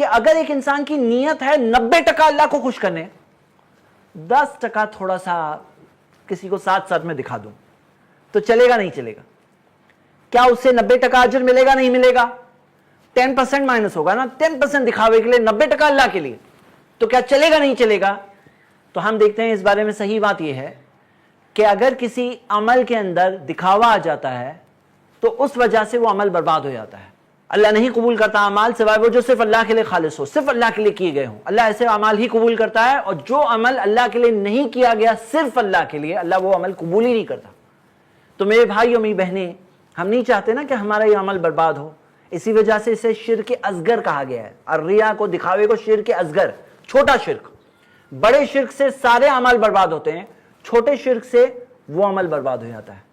کہ اگر ایک انسان کی نیت ہے 90% اللہ کو خوش کرنے، 10% تھوڑا سا کسی کو ساتھ ساتھ میں دکھا دوں تو چلے گا نہیں چلے گا؟ کیا اس سے 90% اجر ملے گا نہیں ملے گا؟ 10% مائنس ہوگا نا، 10% دکھاوے کے لیے، 90% اللہ کے لیے، تو کیا چلے گا نہیں چلے گا؟ تو ہم دیکھتے ہیں اس بارے میں صحیح بات یہ ہے کہ اگر کسی عمل کے اندر دکھاوا آ جاتا ہے تو اس وجہ سے وہ عمل برباد ہو جاتا ہے۔ اللہ نہیں قبول کرتا اعمال سوائے وہ جو صرف اللہ کے لیے خالص ہو، صرف اللہ کے لیے کیے گئے ہوں۔ اللہ ایسے اعمال ہی قبول کرتا ہے، اور جو عمل اللہ کے لیے نہیں کیا گیا صرف اللہ کے لیے، اللہ وہ عمل قبول ہی نہیں کرتا۔ تو میرے بھائی اور میری بہنیں، ہم نہیں چاہتے نا کہ ہمارا یہ عمل برباد ہو، اسی وجہ سے اسے شرک اصغر کہا گیا ہے۔ الریا کو، دکھاوے کو شرک اصغر، چھوٹا شرک۔ بڑے شرک سے سارے عمل برباد ہوتے ہیں، چھوٹے شرک سے وہ عمل برباد ہو جاتا ہے۔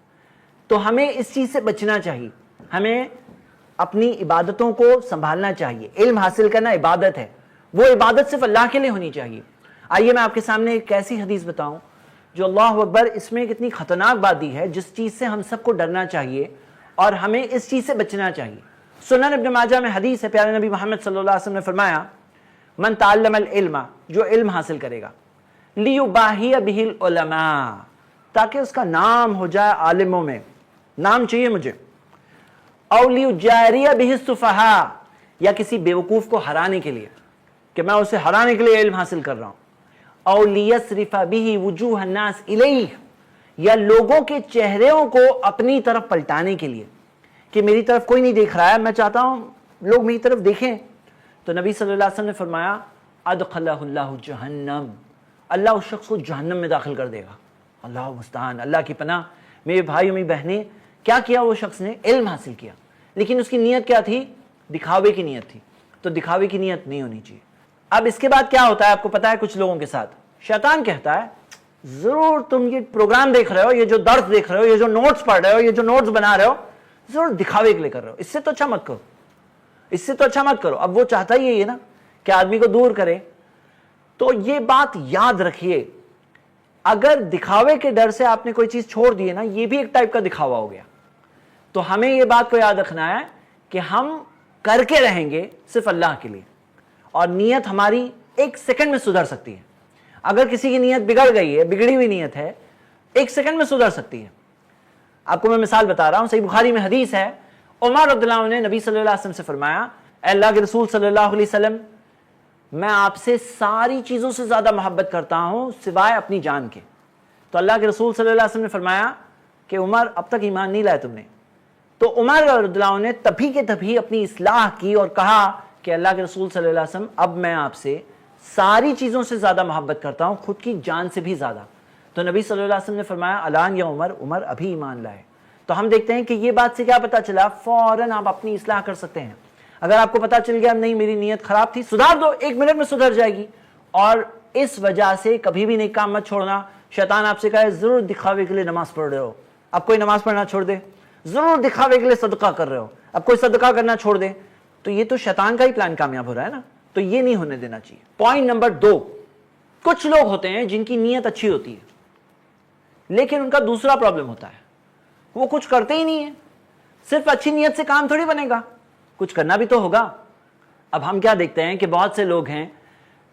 تو ہمیں اس چیز سے بچنا چاہیے، ہمیں اپنی عبادتوں کو سنبھالنا چاہیے۔ علم حاصل کرنا عبادت ہے، وہ عبادت صرف اللہ کے لیے ہونی چاہیے۔ آئیے میں آپ کے سامنے ایک ایسی حدیث بتاؤں جو اللہ اکبر، اس میں کتنی خطرناک بات دی ہے، جس چیز سے ہم سب کو ڈرنا چاہیے اور ہمیں اس چیز سے بچنا چاہیے۔ سنن ابن ماجہ میں حدیث ہے، پیارے نبی محمد صلی اللہ علیہ وسلم نے فرمایا، من تعلم العلم، جو علم حاصل کرے گا، لیباہی بہ العلماء، تاکہ اس کا نام ہو جائے عالموں میں، نام چاہیے مجھے، او لیجاری بہ السفہاء، یا کسی بیوقوف کو ہرانے کے لیے کہ میں اسے ہرانے کے لیے علم حاصل کر رہا ہوں، او لیصرف بہ وجوہ الناس الیہ، یا لوگوں کے چہروں کو اپنی طرف پلٹانے کے لیے کہ میری طرف کوئی نہیں دیکھ رہا ہے، میں چاہتا ہوں لوگ میری طرف دیکھیں۔ تو نبی صلی اللہ علیہ وسلم نے فرمایا، ادخلہ اللہ جہنم، اللہ اس شخص کو جہنم میں داخل کر دے گا۔ اللہ مستعان، اللہ کی پناہ۔ میرے بھائی اور میری بہنیں، کیا کیا وہ شخص نے؟ علم حاصل کیا، لیکن اس کی نیت کیا تھی؟ دکھاوے کی نیت تھی۔ تو دکھاوے کی نیت نہیں ہونی چاہیے۔ اب اس کے بعد کیا ہوتا ہے آپ کو پتا ہے؟ کچھ لوگوں کے ساتھ شیطان کہتا ہے، ضرور تم یہ پروگرام دیکھ رہے ہو، یہ جو درس دیکھ رہے ہو، یہ جو نوٹس پڑھ رہے ہو، یہ جو نوٹس بنا رہے ہو، ضرور دکھاوے کے لیے کر رہے ہو، اس سے تو اچھا مت کرو، اس سے تو اچھا مت کرو۔ اب وہ چاہتا ہی یہ نا کہ آدمی کو دور کرے۔ تو یہ بات یاد رکھیے، اگر دکھاوے کے ڈر سے آپ نے کوئی چیز چھوڑ دی ہے نا، یہ بھی ایک ٹائپ کا دکھاوا ہو گیا۔ تو ہمیں یہ بات کو یاد رکھنا ہے کہ ہم کر کے رہیں گے صرف اللہ کے لیے، اور نیت ہماری ایک سیکنڈ میں سدھر سکتی ہے۔ اگر کسی کی نیت بگڑ گئی ہے، بگڑی ہوئی نیت ہے، ایک سیکنڈ میں سدھر سکتی ہے۔ آپ کو میں مثال بتا رہا ہوں، صحیح بخاری میں حدیث ہے، عمر رضی اللہ عنہ نے نبی صلی اللہ علیہ وسلم سے فرمایا، اے اللہ کے رسول صلی اللہ علیہ وسلم، میں آپ سے ساری چیزوں سے زیادہ محبت کرتا ہوں سوائے اپنی جان کے۔ تو اللہ کے رسول صلی اللہ علیہ وسلم نے فرمایا کہ عمر، اب تک ایمان نہیں لائے تم نے۔ تو عمر رضی اللہ عنہ نے تبھی کے تبھی اپنی اصلاح کی اور کہا کہ اللہ کے رسول صلی اللہ علیہ وسلم، اب میں آپ سے ساری چیزوں سے زیادہ محبت کرتا ہوں، خود کی جان سے بھی زیادہ۔ تو نبی صلی اللہ علیہ وسلم نے فرمایا، الان یا عمر، عمر ابھی ایمان لائے۔ تو ہم دیکھتے ہیں کہ یہ بات سے کیا پتا چلا، فوراً آپ اپنی اصلاح کر سکتے ہیں۔ اگر آپ کو پتا چل گیا نہیں میری نیت خراب تھی، سدھار دو، 1 منٹ میں سدھر جائے گی۔ اور اس وجہ سے کبھی بھی نیک کام مت چھوڑنا۔ شیطان آپ سے کہے ضرور دکھاوے کے لیے نماز پڑھ رہے ہو، اب کوئی نماز پڑھنا چھوڑ دے، ضرور دکھاوے کے لیے صدقہ کر رہے ہو، اب کوئی صدقہ کرنا چھوڑ دے، تو یہ تو شیطان کا ہی پلان کامیاب ہو رہا ہے نا۔ تو یہ نہیں ہونے دینا چاہیے۔ پوائنٹ نمبر 2، کچھ لوگ ہوتے ہیں جن کی نیت اچھی ہوتی ہے لیکن ان کا دوسرا پرابلم ہوتا ہے، وہ کچھ کرتے ہی نہیں ہے۔ صرف اچھی نیت سے کام تھوڑی بنے گا، کچھ کرنا بھی تو ہوگا۔ اب ہم کیا دیکھتے ہیں کہ بہت سے لوگ ہیں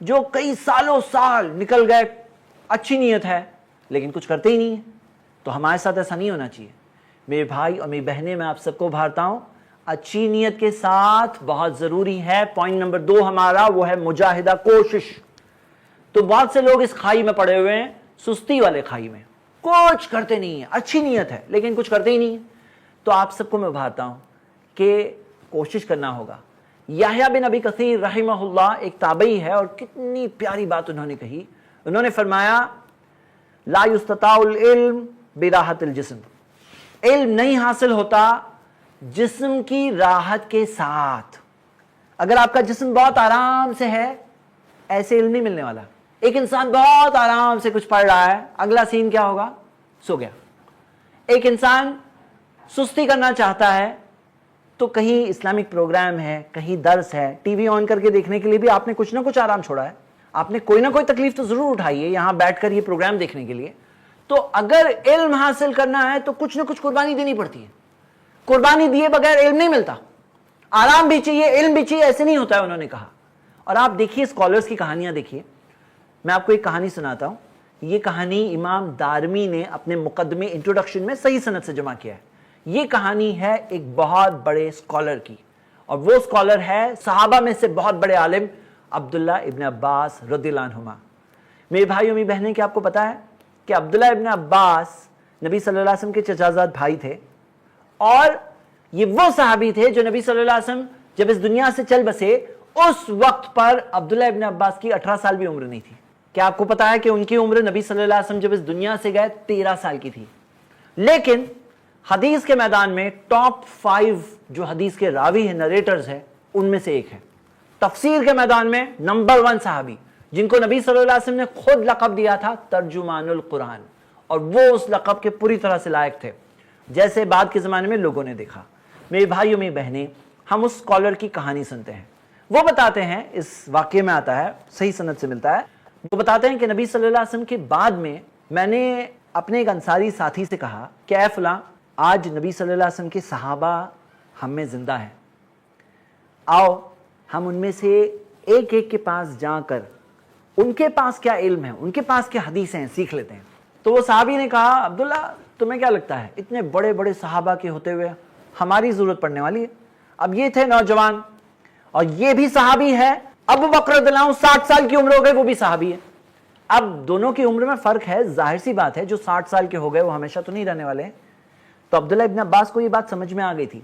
جو کئی سالوں سال نکل گئے، اچھی نیت ہے لیکن کچھ کرتے ہی نہیں ہیں۔ تو ہمارے ساتھ ایسا نہیں ہونا چاہیے۔ میرے بھائی اور میری بہنیں، میں آپ سب کو ابھارتا ہوں، اچھی نیت کے ساتھ بہت ضروری ہے۔ پوائنٹ نمبر 2 ہمارا وہ ہے مجاہدہ، کوشش۔ تو بہت سے لوگ اس کھائی میں پڑے ہوئے ہیں، سستی والے کھائی میں، کچھ کرتے نہیں ہیں، اچھی نیت ہے لیکن کچھ کرتے ہی نہیں ہیں۔ تو آپ سب کو میں ابھارتا ہوں کہ کوشش کرنا ہوگا۔ یحییٰ بن ابی کثیر رحمہ اللہ ایک تابعی ہے، اور کتنی پیاری بات انہوں نے کہی۔ انہوں نے فرمایا، لا یستطاع العلم براحت الجسم، علم نہیں حاصل ہوتا جسم کی راحت کے ساتھ۔ اگر آپ کا جسم بہت آرام سے ہے، ایسے علم نہیں ملنے والا۔ ایک انسان بہت آرام سے کچھ پڑھ رہا ہے، اگلا سین کیا ہوگا؟ سو گیا۔ ایک انسان سستی کرنا چاہتا ہے تو کہیں اسلامک پروگرام ہے، کہیں درس ہے، ٹی وی آن کر کے دیکھنے کے لیے بھی آپ نے کچھ نہ کچھ آرام چھوڑا ہے، آپ نے کوئی نہ کوئی تکلیف تو ضرور اٹھائی ہے یہاں بیٹھ کر یہ پروگرام دیکھنے کے لیے۔ تو اگر علم حاصل کرنا ہے تو کچھ نہ کچھ قربانی دینی پڑتی ہے۔ قربانی دیے بغیر علم نہیں ملتا۔ آرام بھی چاہیے، علم بھی چاہیے، ایسے نہیں ہوتا ہے۔ انہوں نے کہا اور آپ دیکھیے اسکالرس کی کہانیاں دیکھیے. میں آپ کو ایک کہانی سناتا ہوں. یہ کہانی امام دارمی نے اپنے مقدمے انٹروڈکشن میں صحیح سند سے جمع کیا ہے. یہ کہانی ہے ایک بہت بڑے اسکالر کی, اور وہ اسکالر ہے صحابہ میں سے بہت بڑے عالم عبداللہ ابن عباس رضی اللہ عنہما. میرے بھائیوں میری بہنیں, کیا آپ کو پتا ہے کہ عبداللہ ابن عباس نبی صلی اللہ علیہ وسلم کے چچازاد بھائی تھے, اور یہ وہ صحابی تھے جو نبی صلی اللہ علیہ وسلم جب اس دنیا سے چل بسے اس وقت پر عبداللہ ابن عباس کی 18 سال بھی عمر نہیں تھی. کیا آپ کو پتا ہے کہ ان کی عمر نبی صلی اللہ علیہ وسلم جب اس دنیا سے گئے 13 سال کی تھی. لیکن حدیث کے میدان میں ٹاپ 5 جو حدیث کے راوی ہیں, نریٹرز ہیں, ان میں سے ایک ہے. تفسیر کے میدان میں نمبر 1 صحابی جن کو نبی صلی اللہ علیہ وسلم نے خود لقب دیا تھا ترجمان القرآن, اور وہ اس لقب کے پوری طرح سے لائق تھے جیسے بعد کے زمانے میں لوگوں نے دیکھا. میرے بھائیوں میری بہنیں, ہم اس اسکالر کی کہانی سنتے ہیں. وہ بتاتے ہیں, اس واقعے میں آتا ہے, صحیح سند سے ملتا ہے, وہ بتاتے ہیں کہ نبی صلی اللہ علیہ وسلم کے بعد میں نے اپنے ایک انصاری ساتھی سے کہا کہ اے فلاں, آج نبی صلی اللہ علیہ وسلم کے صحابہ ہم میں زندہ ہیں, آؤ ہم ان میں سے ایک ایک کے پاس جا کر ان کے پاس کیا علم ہے, ان کے پاس کیا حدیث ہیں, سیکھ لیتے ہیں. تو وہ صحابی نے کہا, عبداللہ تمہیں کیا لگتا ہے اتنے بڑے بڑے صحابہ کے ہوتے ہوئے ہماری ضرورت پڑنے والی ہے؟ اب یہ تھے نوجوان, اور یہ بھی صحابی ہے. ابو بکر رضی اللہ عنہ 60 سال کی عمر ہو گئے, وہ بھی صحابی ہے. اب دونوں کی عمر میں فرق ہے, ظاہر سی بات ہے, جو 60 سال کے ہو گئے وہ ہمیشہ تو نہیں رہنے والے ہیں. تو عبداللہ ابن عباس کو یہ بات سمجھ میں آ گئی تھی.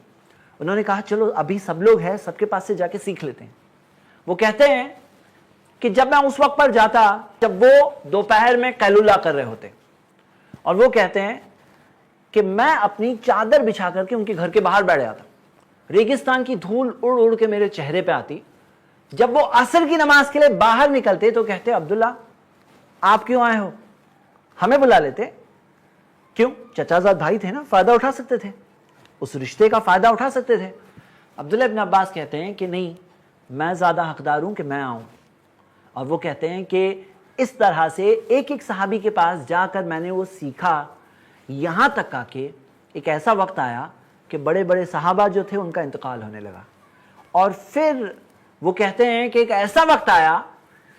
انہوں نے کہا چلو ابھی سب لوگ ہیں, سب کے پاس سے جا کے سیکھ لیتے ہیں. وہ کہتے ہیں کہ جب میں اس وقت پر جاتا جب وہ دوپہر میں قیلولہ کر رہے ہوتے, اور وہ کہتے ہیں کہ میں اپنی چادر بچھا کر کے ان کے گھر کے باہر بیٹھ جاتا. ریگستان کی دھول اڑ اڑ کے میرے چہرے پہ آتی. جب وہ عصر کی نماز کے لیے باہر نکلتے تو کہتے, عبداللہ آپ کیوں آئے ہو؟ ہمیں بلا لیتے. کیوں؟ چچازاد بھائی تھے نا, فائدہ اٹھا سکتے تھے, اس رشتے کا فائدہ اٹھا سکتے تھے. عبداللہ ابن عباس کہتے ہیں کہ نہیں, میں زیادہ حقدار ہوں کہ میں آؤں. اور وہ کہتے ہیں کہ اس طرح سے ایک ایک صحابی کے پاس جا کر میں نے وہ سیکھا, یہاں تک کہ ایک ایسا وقت آیا کہ بڑے بڑے صحابہ جو تھے ان کا انتقال ہونے لگا. اور پھر وہ کہتے ہیں کہ ایک ایسا وقت آیا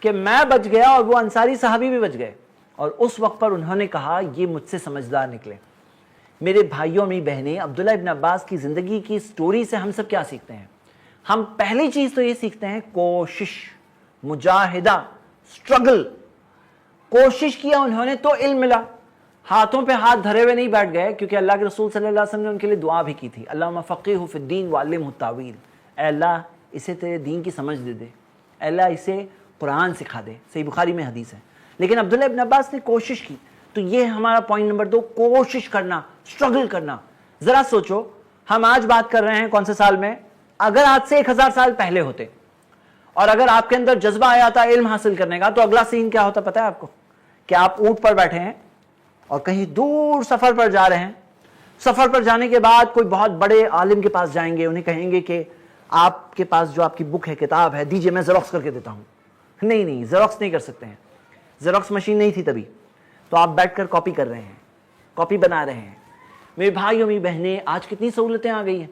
کہ میں بچ گیا اور وہ انصاری صحابی بھی بچ گئے, اور اس وقت پر انہوں نے کہا یہ مجھ سے سمجھدار نکلے. میرے بھائیوں میری بہنیں, عبداللہ ابن عباس کی زندگی کی سٹوری سے ہم سب کیا سیکھتے ہیں؟ ہم پہلی چیز تو یہ سیکھتے ہیں کوشش, مجاہدہ, سٹرگل. کوشش کیا انہوں نے تو علم ملا. ہاتھوں پہ ہاتھ دھرے ہوئے نہیں بیٹھ گئے, کیونکہ اللہ کے رسول صلی اللہ علیہ وسلم نے ان کے لیے دعا بھی کی تھی, اللہم فقہہ فی الدین وعلمہ التاویل. اے اللہ اسے تیرے دین کی سمجھ دے دے, اے اللہ اسے قرآن سکھا دے. صحیح بخاری میں حدیث ہے. لیکن عبداللہ ابن عباس نے کوشش کی. تو یہ ہمارا پوائنٹ نمبر 2, کوشش کرنا, سٹرگل کرنا. ذرا سوچو, ہم آج بات کر رہے ہیں کون سے سال میں؟ اگر آج سے 1000 سال پہلے ہوتے, اور اگر آپ کے اندر جذبہ آیا تھا علم حاصل کرنے کا, تو اگلا سین کیا ہوتا پتہ ہے آپ کو؟ کہ آپ اونٹ پر بیٹھے ہیں اور کہیں دور سفر پر جا رہے ہیں. سفر پر جانے کے بعد کوئی بہت بڑے عالم کے پاس جائیں گے, انہیں کہیں گے کہ آپ کے پاس جو آپ کی بک ہے, کتاب ہے, دیجئے میں زیروکس کر کے دیتا ہوں. نہیں, زیروکس نہیں کر سکتے ہیں, زیروکس مشین نہیں تھی تبھی. تو آپ بیٹھ کر کاپی کر رہے ہیں, کاپی بنا رہے ہیں. میرے بھائیوں میری بہنیں, آج کتنی سہولتیں آ گئی ہیں.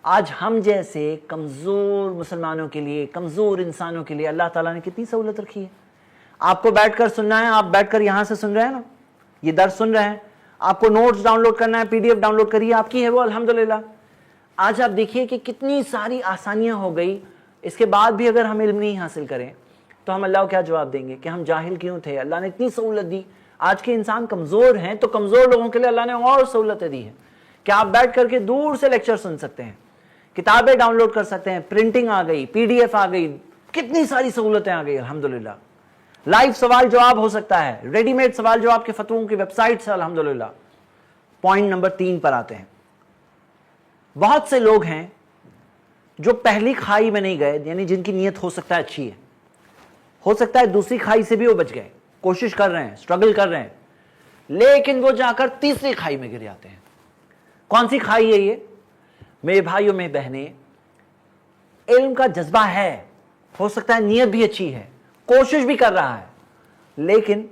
آج ہم جیسے کمزور مسلمانوں کے لیے, کمزور انسانوں کے لیے اللہ تعالیٰ نے کتنی سہولت رکھی ہے. آپ کو بیٹھ کر سننا ہے, آپ بیٹھ کر یہاں سے سن رہے ہیں نا, یہ درس سن رہے ہیں. آپ کو نوٹس ڈاؤن لوڈ کرنا ہے, PDF ڈاؤن لوڈ کریے, آپ کی ہے وہ, الحمدللہ. آج آپ دیکھیے کہ کتنی ساری آسانیاں ہو گئی. اس کے بعد بھی اگر ہم علم نہیں حاصل کریں تو ہم اللہ کو کیا جواب دیں گے کہ ہم جاہل کیوں تھے؟ اللہ نے اتنی سہولت دی. آج کے انسان کمزور ہیں, تو کمزور لوگوں کے لیے اللہ نے اور سہولتیں دی ہیں کہ آپ بیٹھ کر کے دور سے لیکچر سن سکتے ہیں, کتابیں ڈاؤن لوڈ کر سکتے ہیں, پرنٹنگ آ گئی, PDF آ گئی, کتنی ساری سہولتیں آ گئی الحمدللہ. لائیو سوال جواب ہو سکتا ہے, ریڈی میڈ سوال جواب کے فتووں کی ویب سائٹ سے الحمدللہ. پوائنٹ نمبر 3 پر آتے ہیں. بہت سے لوگ ہیں جو پہلی کھائی میں نہیں گئے, یعنی جن کی نیت ہو سکتا ہے اچھی ہے, ہو سکتا ہے دوسری کھائی سے بھی وہ بچ گئے, کوشش کر رہے ہیں, سٹرگل کر رہے ہیں, لیکن وہ جا کر تیسری کھائی میں گر جاتے ہیں. کون سی کھائی ہے یہ؟ میرے بھائیوں میں بہنیں, علم کا جذبہ ہے, ہو سکتا ہے نیت بھی اچھی ہے, کوشش بھی کر رہا ہے, لیکن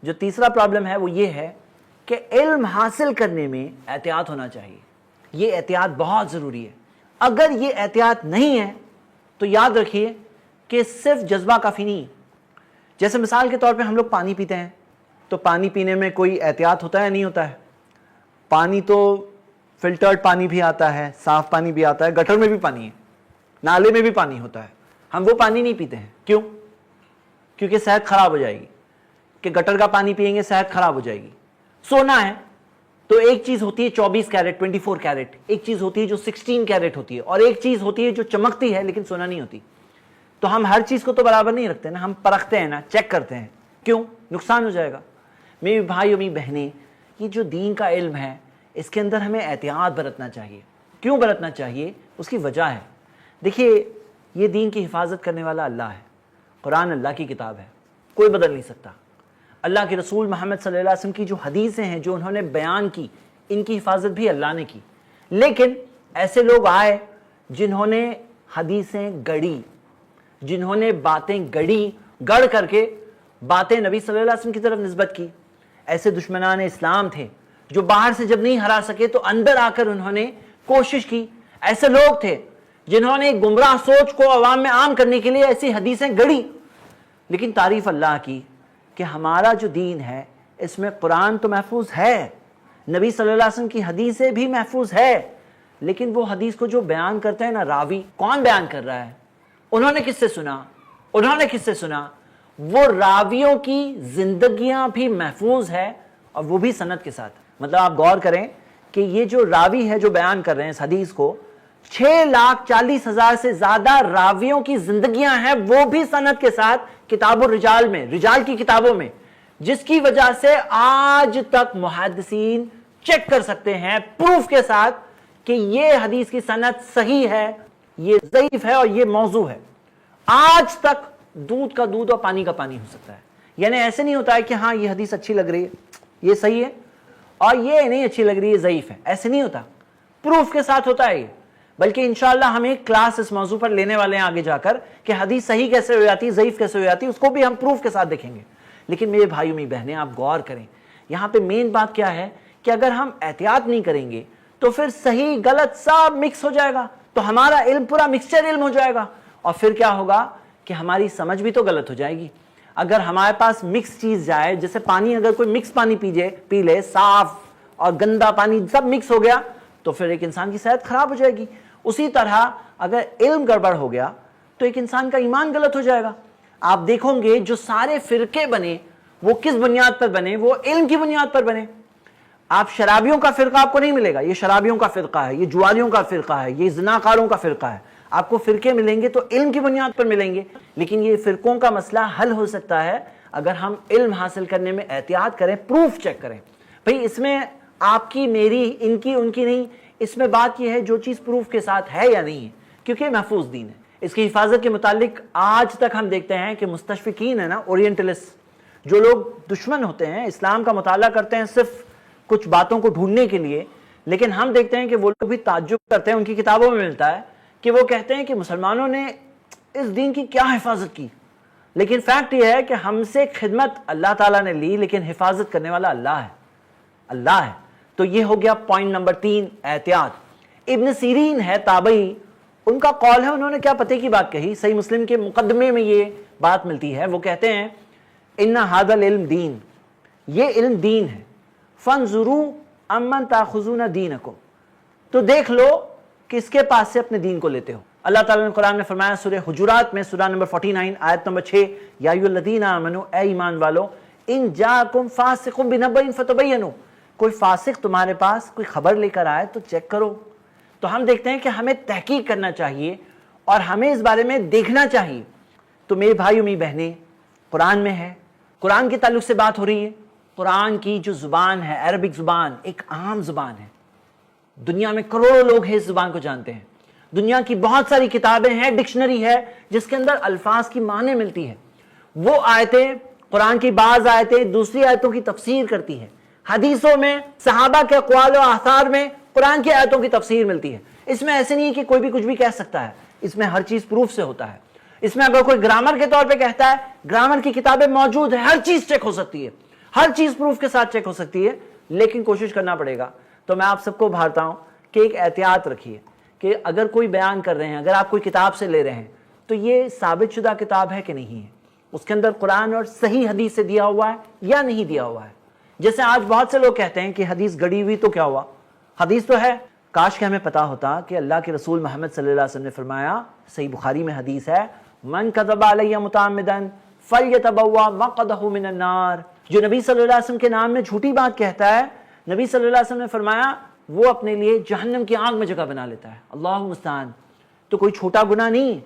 جو تیسرا پرابلم ہے وہ یہ ہے کہ علم حاصل کرنے میں احتیاط ہونا چاہیے. یہ احتیاط بہت ضروری ہے. اگر یہ احتیاط نہیں ہے تو یاد رکھیے کہ صرف جذبہ کافی نہیں. جیسے مثال کے طور پہ ہم لوگ پانی پیتے ہیں تو پانی پینے میں کوئی احتیاط ہوتا ہے نہیں ہوتا ہے؟ پانی تو فلٹرڈ پانی بھی آتا ہے, صاف پانی بھی آتا ہے, گٹر میں بھی پانی ہے, نالے میں بھی پانی ہوتا ہے. ہم وہ پانی نہیں پیتے ہیں. کیوں؟ کیونکہ صحت خراب ہو جائے گی, کہ گٹر کا پانی پیئیں گے صحت خراب ہو جائے گی. سونا ہے تو ایک چیز ہوتی ہے 24 کیرٹ 24 کیرٹ, ایک چیز ہوتی ہے جو 16 کیرٹ ہوتی ہے, اور ایک چیز ہوتی ہے جو چمکتی ہے لیکن سونا نہیں ہوتی. تو ہم ہر چیز کو تو برابر نہیں رکھتے نا, ہم پرکھتے ہیں نا, چیک کرتے ہیں. کیوں؟ نقصان ہو جائے گا. میرے بھائی اور میری بہنیں, یہ جو دین کا علم ہے اس کے اندر ہمیں احتیاط برتنا چاہیے. کیوں برتنا چاہیے؟ اس کی وجہ ہے. دیکھیے, یہ دین کی حفاظت کرنے والا اللہ ہے. قرآن اللہ کی کتاب ہے, کوئی بدل نہیں سکتا. اللہ کے رسول محمد صلی اللہ علیہ وسلم کی جو حدیثیں ہیں جو انہوں نے بیان کی, ان کی حفاظت بھی اللہ نے کی. لیکن ایسے لوگ آئے جنہوں نے حدیثیں گڑی, جنہوں نے باتیں گڑی, گڑ کر کے باتیں نبی صلی اللہ علیہ وسلم کی طرف نسبت کی. ایسے دشمنان اسلام تھے جو باہر سے جب نہیں ہرا سکے تو اندر آ کر انہوں نے کوشش کی. ایسے لوگ تھے جنہوں نے گمراہ سوچ کو عوام میں عام کرنے کے لیے ایسی حدیثیں گڑی. لیکن تعریف اللہ کی کہ ہمارا جو دین ہے اس میں قرآن تو محفوظ ہے, نبی صلی اللہ علیہ وسلم کی حدیثیں بھی محفوظ ہے, لیکن وہ حدیث کو جو بیان کرتے ہیں نا راوی, کون بیان کر رہا ہے, انہوں نے کس سے سنا, انہوں نے کس سے سنا, وہ راویوں کی زندگیاں بھی محفوظ ہے اور وہ بھی سند کے ساتھ. مطلب آپ غور کریں کہ یہ جو راوی ہے جو بیان کر رہے ہیں اس حدیث کو, 6,40,000 سے زیادہ راویوں کی زندگیاں ہیں, وہ بھی سند کے ساتھ کتاب الرجال میں, رجال کی کتابوں میں, جس کی وجہ سے آج تک محدثین چیک کر سکتے ہیں پروف کے ساتھ کہ یہ حدیث کی سند صحیح ہے, یہ ضعیف ہے اور یہ موضوع ہے. آج تک دودھ کا دودھ اور پانی کا پانی ہو سکتا ہے. یعنی ایسے نہیں ہوتا ہے کہ ہاں یہ حدیث اچھی لگ رہی ہے, یہ صحیح ہے, اور یہ نہیں اچھی لگ رہی ہے, ضعیف ہے. ایسے نہیں ہوتا, پروف کے ساتھ ہوتا ہے یہ. بلکہ انشاءاللہ ہم ایک کلاس اس موضوع پر لینے والے ہیں آگے جا کر کہ حدیث صحیح کیسے ہو جاتی ہے, ضعیف کیسے ہو جاتی ہے, اس کو بھی ہم پروف کے ساتھ دیکھیں گے. لیکن میرے بھائیوں میری بہنیں, آپ غور کریں, یہاں پہ مین بات کیا ہے کہ اگر ہم احتیاط نہیں کریں گے تو پھر صحیح غلط سب مکس ہو جائے گا, تو ہمارا علم پورا مکسچر علم ہو جائے گا, اور پھر کیا ہوگا کہ ہماری سمجھ بھی تو غلط ہو جائے گی. اگر ہمارے پاس مکس چیز جائے, جیسے پانی, اگر کوئی مکس پانی پی لے, صاف اور گندا پانی سب مکس ہو گیا, تو پھر ایک انسان کی صحت خراب ہو جائے گی. اسی طرح اگر علم گڑبڑ ہو گیا تو ایک انسان کا ایمان غلط ہو جائے گا. آپ دیکھو گے جو سارے فرقے بنے وہ کس بنیاد پر بنے, وہ علم کی بنیاد پر بنے. آپ شرابیوں کا فرقہ آپ کو نہیں ملے گا, یہ شرابیوں کا فرقہ ہے, یہ جواریوں کا فرقہ ہے, یہ زناکاروں کا فرقہ ہے. آپ کو فرقے ملیں گے تو علم کی بنیاد پر ملیں گے. لیکن یہ فرقوں کا مسئلہ حل ہو سکتا ہے اگر ہم علم حاصل کرنے میں احتیاط کریں, پروف چیک کریں. بھئی اس میں آپ کی, میری, ان کی, ان کی نہیں, اس میں بات یہ ہے جو چیز پروف کے ساتھ ہے یا نہیں ہے, کیونکہ محفوظ دین ہے. اس کی حفاظت کے متعلق آج تک ہم دیکھتے ہیں کہ مستشفقین ہیں نا, اورینٹلسٹ, جو لوگ دشمن ہوتے ہیں, اسلام کا مطالعہ کرتے ہیں صرف کچھ باتوں کو ڈھونڈنے کے لیے, لیکن ہم دیکھتے ہیں کہ وہ لوگ بھی تعجب کرتے ہیں, ان کی کتابوں میں ملتا ہے کہ وہ کہتے ہیں کہ مسلمانوں نے اس دین کی کیا حفاظت کی. لیکن فیکٹ یہ ہے کہ ہم سے خدمت اللہ تعالیٰ نے لی, لیکن حفاظت کرنے والا اللہ ہے, اللہ ہے. تو یہ ہو گیا پوائنٹ نمبر 3, احتیاط. ابن سیرین ہے تابعی, ان کا قول ہے, انہوں نے کیا پتے کی بات کہی, صحیح مسلم کے مقدمے میں یہ بات ملتی ہے. وہ کہتے ہیں ان ھذا العلم دین, یہ علم دین ہے, فانظروا امن تاخذون دینکم, تو دیکھ لو کس کے پاس سے اپنے دین کو لیتے ہو. اللہ تعالیٰ نے قرآن میں فرمایا سورہ حجرات میں, سورہ نمبر 49 آیت نمبر 6, یا ایھا الذین آمنوا, اے ایمان والو, ان جاءکم فاسق بنبأ فتبینوا, کوئی فاسق تمہارے پاس کوئی خبر لے کر آئے تو چیک کرو. تو ہم دیکھتے ہیں کہ ہمیں تحقیق کرنا چاہیے اور ہمیں اس بارے میں دیکھنا چاہیے. تو میرے بھائیوں میری بہنیں, قرآن میں ہے, قرآن کے تعلق سے بات ہو رہی ہے. قرآن کی جو زبان ہے, عربک زبان, ایک عام زبان ہے. دنیا میں کروڑوں لوگ ہیں اس زبان کو جانتے ہیں. دنیا کی بہت ساری کتابیں ہیں, ڈکشنری ہے جس کے اندر الفاظ کی معنی ملتی ہے. وہ آیتیں, قرآن کی بعض آیتیں دوسری آیتوں کی تفسیر کرتی ہے. حدیثوں میں, صحابہ کے اقوال و آثار میں قرآن کی آیتوں کی تفسیر ملتی ہے. اس میں ایسے نہیں ہے کہ کوئی بھی کچھ بھی کہہ سکتا ہے, اس میں ہر چیز پروف سے ہوتا ہے. اس میں اگر کوئی گرامر کے طور پہ کہتا ہے, گرامر کی کتابیں موجود ہیں, ہر چیز چیک ہو سکتی ہے, ہر چیز پروف کے ساتھ چیک ہو سکتی ہے, لیکن کوشش کرنا پڑے گا. تو میں آپ سب کو بھارتا ہوں کہ ایک احتیاط رکھیے کہ اگر کوئی بیان کر رہے ہیں, اگر آپ کوئی کتاب سے لے رہے ہیں تو یہ ثابت شدہ کتاب ہے کہ نہیں ہے؟ اس کے اندر قرآن اور صحیح حدیث سے دیا ہوا ہے یا نہیں دیا ہوا ہے؟ جیسے آج بہت سے لوگ کہتے ہیں کہ حدیث گڑی ہوئی تو کیا ہوا، حدیث تو ہے۔ کاش کہ ہمیں پتا ہوتا کہ اللہ کے رسول محمد صلی اللہ علیہ وسلم نے فرمایا، صحیح بخاری میں حدیث ہے، من کذب علی متعمدا فلیتبوأ مقعدہ من النار، جو نبی صلی اللہ علیہ وسلم کے نام میں جھوٹی بات کہتا ہے، نبی صلی اللہ علیہ وسلم نے فرمایا وہ اپنے لیے جہنم کی آگ میں جگہ بنا لیتا ہے۔ اللہ المستعان، تو کوئی چھوٹا گناہ نہیں۔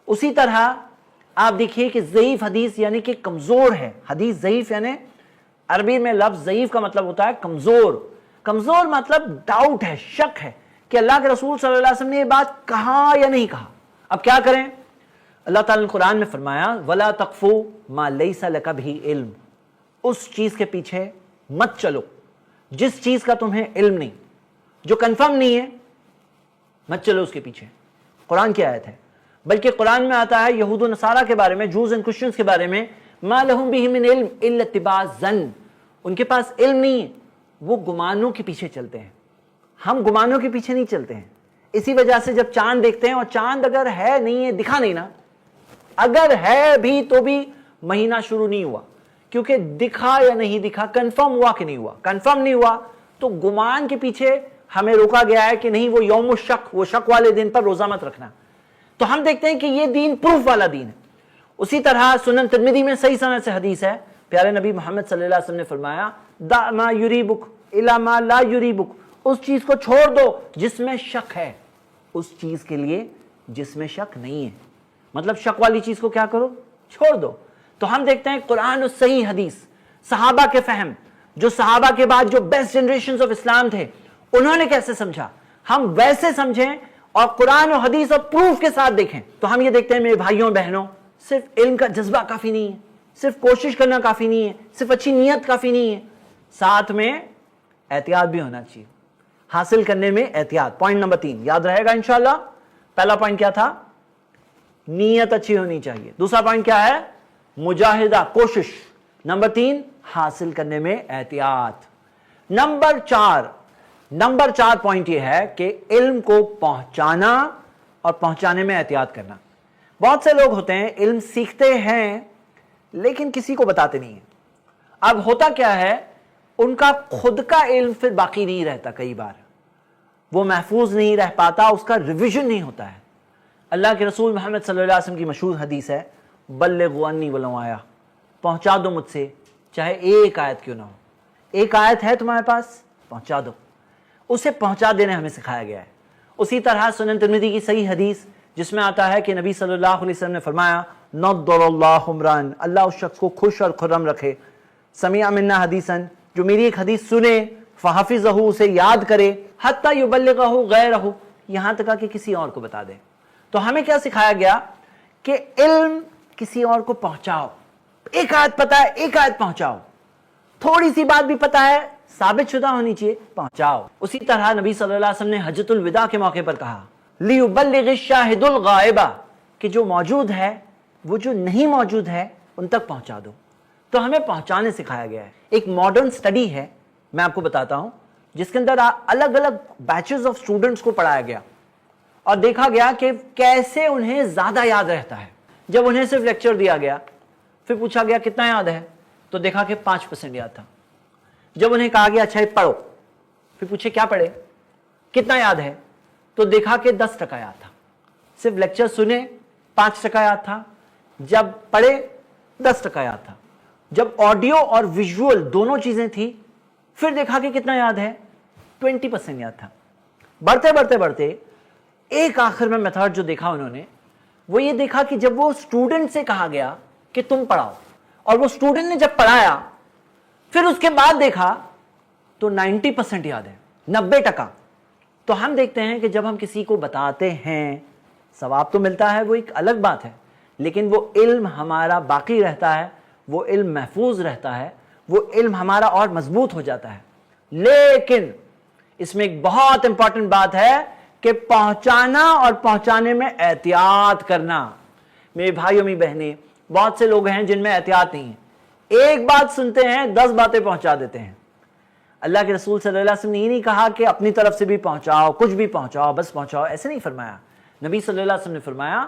اسی طرح آپ دیکھیے کہ ضعیف حدیث یعنی کہ کمزور ہے، حدیث ضعیف یعنی عربی میں لفظ ضعیف کا مطلب ہوتا ہے کمزور، کمزور مطلب ڈاؤٹ ہے، شک ہے کہ اللہ کے رسول صلی اللہ علیہ وسلم نے یہ بات کہا یا نہیں کہا۔ اب کیا کریں؟ اللہ تعالیٰ نے قرآن میں فرمایا وَلَا تَقْفُ مَا لَيْسَ لَكَ بِهِ علم، اس چیز کے پیچھے مت چلو جس چیز کا تمہیں علم نہیں، جو کنفرم نہیں ہے مت چلو اس کے پیچھے۔ قرآن کی آیت ہے، بلکہ قرآن میں آتا ہے یہود و نصارہ کے بارے میں، جوز اینڈ کرسچنز کے بارے میں، مَا لَهُم بِهِ مِنْ عِلْمٍ إِلَّا اتِّبَاعَ الظَّنِّ، ان کے پاس علم نہیں ہے، وہ گمانوں کے پیچھے چلتے ہیں۔ ہم گمانوں کے پیچھے نہیں چلتے ہیں۔ اسی وجہ سے جب چاند دیکھتے ہیں اور چاند اگر ہے نہیں ہے، دکھا نہیں نا، اگر ہے بھی تو بھی مہینہ شروع نہیں ہوا، کیونکہ دکھا یا نہیں دکھا، کنفرم ہوا کہ نہیں ہوا، کنفرم نہیں ہوا تو گمان کے پیچھے ہمیں روکا گیا ہے کہ نہیں وہ یوم الشک، وہ شک والے دن پر روزہ مت رکھنا۔ تو ہم دیکھتے ہیں کہ یہ دین پروف والا دین ہے۔ اسی طرح سنن ترمذی میں صحیح سند سے حدیث ہے، پیارے نبی محمد صلی اللہ علیہ وسلم نے فرمایا دع ما یریبک الی ما لا یریبک، اس چیز کو چھوڑ دو جس میں شک ہے، اس چیز کے لیے جس میں شک نہیں ہے۔ مطلب شک والی چیز کو کیا کرو؟ چھوڑ دو۔ تو ہم دیکھتے ہیں قرآن اور صحیح حدیث، صحابہ کے فہم، جو صحابہ کے بعد جو بیسٹ جنریشنز آف اسلام تھے انہوں نے کیسے سمجھا، ہم ویسے سمجھیں اور قرآن اور حدیث اور پروف کے ساتھ دیکھیں۔ تو ہم یہ دیکھتے ہیں میرے بھائیوں بہنوں، صرف علم کا جذبہ کافی نہیں ہے، صرف کوشش کرنا کافی نہیں ہے، صرف اچھی نیت کافی نہیں ہے، ساتھ میں احتیاط بھی ہونا چاہیے، حاصل کرنے میں احتیاط۔ پوائنٹ نمبر 3 یاد رہے گا انشاءاللہ۔ پہلا پوائنٹ کیا تھا؟ نیت اچھی ہونی چاہیے۔ دوسرا پوائنٹ کیا ہے؟ مجاہدہ، کوشش۔ نمبر 3 حاصل کرنے میں احتیاط۔ نمبر 4 پوائنٹ یہ ہے کہ علم کو پہنچانا اور پہنچانے میں احتیاط کرنا۔ بہت سے لوگ ہوتے ہیں علم سیکھتے ہیں لیکن کسی کو بتاتے نہیں ہیں۔ اب ہوتا کیا ہے، ان کا خود کا علم پھر باقی نہیں رہتا، کئی بار وہ محفوظ نہیں رہ پاتا، اس کا ریویژن نہیں ہوتا ہے۔ اللہ کے رسول محمد صلی اللہ علیہ وسلم کی مشہور حدیث ہے بلغوا عنی ولو آیہ، پہنچا دو مجھ سے چاہے ایک آیت کیوں نہ ہو۔ ایک آیت ہے تمہارے پاس، پہنچا دو۔ اسے پہنچا دینا ہمیں سکھایا گیا ہے۔ اسی طرح سنن ترمذی کی صحیح حدیث جس میں آتا ہے کہ نبی صلی اللہ علیہ وسلم نے فرمایا نضر اللہ عمران، اللہ اس شخص کو خوش اور خرم رکھے، سمع منا حدیثا، جو میری ایک حدیث سنے، فحفظہ، اسے یاد کرے، حتی یبلغہ غیرہ، یہاں تک کہ کسی اور کو بتا دے۔ تو ہمیں کیا سکھایا گیا کہ علم کسی اور کو پہنچاؤ۔ ایک آیت پتا ہے، ایک آیت پہنچاؤ، تھوڑی سی بات بھی پتا ہے، ثابت شدہ ہونی چاہیے، پہنچاؤ۔ اسی طرح نبی صلی اللہ علیہ وسلم نے حجۃ الوداع کے موقع پر کہا لیبلغ الشاہد الغائب، کہ جو موجود ہے وہ جو نہیں موجود ہے ان تک پہنچا دو۔ تو ہمیں پہنچانے سکھایا گیا ہے۔ ایک ماڈرن سٹڈی ہے، میں آپ کو بتاتا ہوں، جس کے اندر الگ الگ بیچز آف اسٹوڈنٹس کو پڑھایا گیا اور دیکھا گیا کہ کیسے انہیں زیادہ یاد رہتا ہے۔ جب انہیں صرف لیکچر دیا گیا، پھر پوچھا گیا کتنا یاد ہے، تو دیکھا کہ 5% یاد تھا۔ جب انہیں کہا گیا اچھا پڑھو، پھر پوچھے کیا پڑھے، کتنا یاد ہے، تو دیکھا کہ 10% یاد تھا۔ صرف لیکچر سنے 5% یاد تھا، جب پڑھے 10% یاد تھا۔ جب آڈیو اور ویژول دونوں چیزیں تھی، پھر دیکھا کہ کتنا یاد ہے، 20% یاد تھا۔ بڑھتے بڑھتے بڑھتے ایک آخر میں میتھڈ جو دیکھا انہوں نے، وہ یہ دیکھا کہ جب وہ اسٹوڈنٹ سے کہا گیا کہ تم پڑھاؤ، اور وہ اسٹوڈنٹ نے جب پڑھایا، پھر اس کے بعد دیکھا تو 90% یاد ہے، 90%۔ تو ہم دیکھتے ہیں کہ جب ہم کسی کو بتاتے ہیں، ثواب تو ملتا ہے، وہ ایک الگ بات ہے، لیکن وہ علم ہمارا باقی رہتا ہے، وہ علم محفوظ رہتا ہے، وہ علم ہمارا اور مضبوط ہو جاتا ہے۔ لیکن اس میں ایک بہت امپورٹنٹ بات ہے کہ پہنچانا اور پہنچانے میں احتیاط کرنا۔ میرے بھائیوں میری بہنیں، بہت سے لوگ ہیں جن میں احتیاط نہیں ہے، ایک بات سنتے ہیں 10 باتیں پہنچا دیتے ہیں۔ اللہ کے رسول صلی اللہ علیہ وسلم نے یہ نہیں کہا کہ اپنی طرف سے بھی پہنچاؤ، کچھ بھی پہنچاؤ، بس پہنچاؤ، ایسے نہیں فرمایا۔ نبی صلی اللہ علیہ وسلم نے فرمایا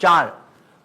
4,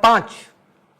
5,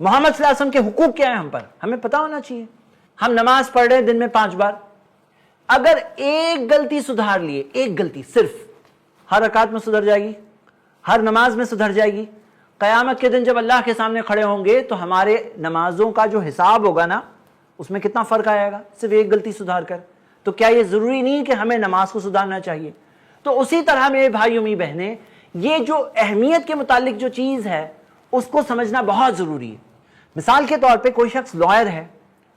محمد صلی اللہ علیہ وسلم کے حقوق کیا ہیں ہم پر، ہمیں پتا ہونا چاہیے. ہم نماز پڑھ رہے ہیں دن میں 5 بار، اگر ایک غلطی سدھار لیے، ایک غلطی صرف، ہر رکعت میں سدھر جائے گی، ہر نماز میں سدھر جائے گی. قیامت کے دن جب اللہ کے سامنے کھڑے ہوں گے تو ہمارے نمازوں کا جو حساب ہوگا نا، اس میں کتنا فرق آئے گا صرف ایک غلطی سدھار کر. تو کیا یہ ضروری نہیں کہ ہمیں نماز کو سدھارنا چاہیے؟ تو اسی طرح میرے بھائیوں می بہنیں، یہ جو اہمیت کے متعلق جو چیز ہے اس کو سمجھنا بہت ضروری ہے. مثال کے طور پہ کوئی شخص لائر ہے،